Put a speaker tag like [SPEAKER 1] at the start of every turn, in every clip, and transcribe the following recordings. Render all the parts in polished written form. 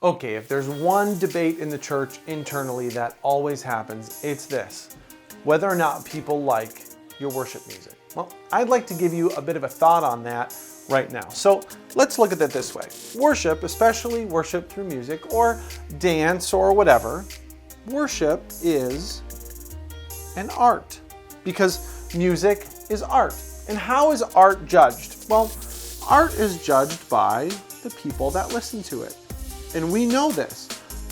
[SPEAKER 1] Okay, if there's one debate in the church internally that always happens, it's this: whether or not people like your worship music. Well, I'd like to give you a bit of a thought on that right now. So let's look at it this way. Worship, especially worship through music or dance or whatever, worship is an art, because music is art. And how is art judged? Well, art is judged by the people that listen to it. And we know this.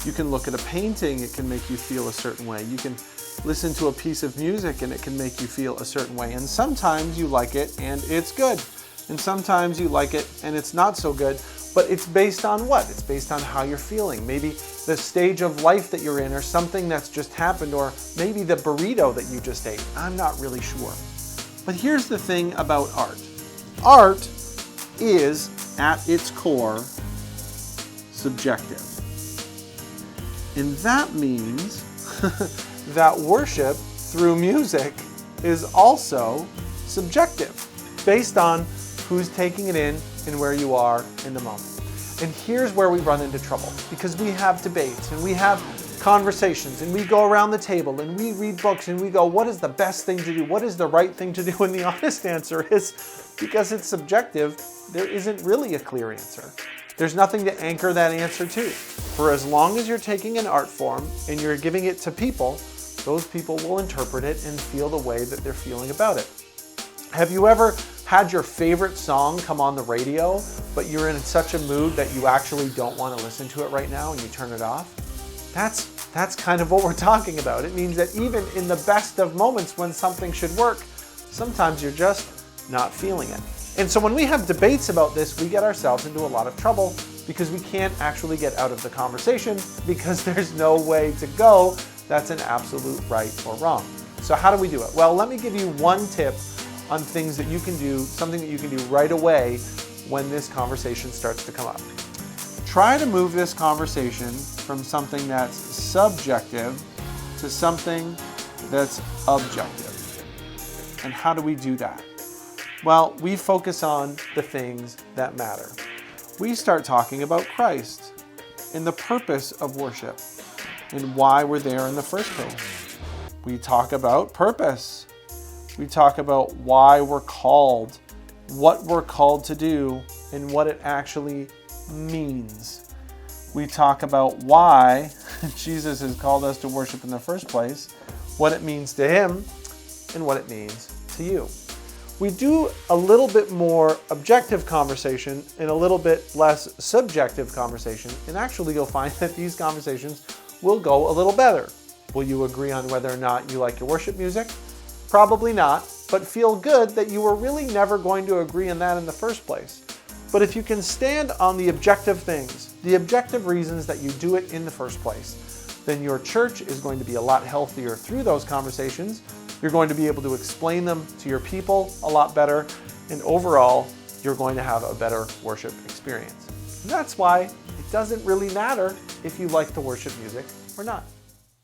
[SPEAKER 1] You can look at a painting, it can make you feel a certain way. You can listen to a piece of music and it can make you feel a certain way. And sometimes you like it and it's good. And sometimes you like it and it's not so good. But it's based on what? It's based on how you're feeling. Maybe the stage of life that you're in, or something that's just happened, or maybe the burrito that you just ate. I'm not really sure. But here's the thing about art. Art is, at its core, subjective. And that means that worship through music is also subjective, based on who's taking it in and where you are in the moment. And here's where we run into trouble, because we have debates and we have conversations and we go around the table and we read books and we go, what is the best thing to do? What is the right thing to do? And the honest answer is, because it's subjective, there isn't really a clear answer. There's nothing to anchor that answer to. For as long as you're taking an art form and you're giving it to people, those people will interpret it and feel the way that they're feeling about it. Have you ever had your favorite song come on the radio, but you're in such a mood that you actually don't want to listen to it right now and you turn it off? That's kind of what we're talking about. It means that even in the best of moments when something should work, sometimes you're just not feeling it. And so when we have debates about this, we get ourselves into a lot of trouble, because we can't actually get out of the conversation, because there's no way to go that's an absolute right or wrong. So how do we do it? Well, let me give you one tip on things that you can do, something that you can do right away when this conversation starts to come up. Try to move this conversation from something that's subjective to something that's objective. And how do we do that? Well, we focus on the things that matter. We start talking about Christ and the purpose of worship and why we're there in the first place. We talk about purpose. We talk about why we're called, what we're called to do, and what it actually means. We talk about why Jesus has called us to worship in the first place, what it means to him, and what it means to you. We do a little bit more objective conversation and a little bit less subjective conversation, and actually you'll find that these conversations will go a little better. Will you agree on whether or not you like your worship music? Probably not, but feel good that you were really never going to agree on that in the first place. But if you can stand on the objective things, the objective reasons that you do it in the first place, then your church is going to be a lot healthier through those conversations. You're going to be able to explain them to your people a lot better, and overall, you're going to have a better worship experience. And that's why it doesn't really matter if you like the worship music or not.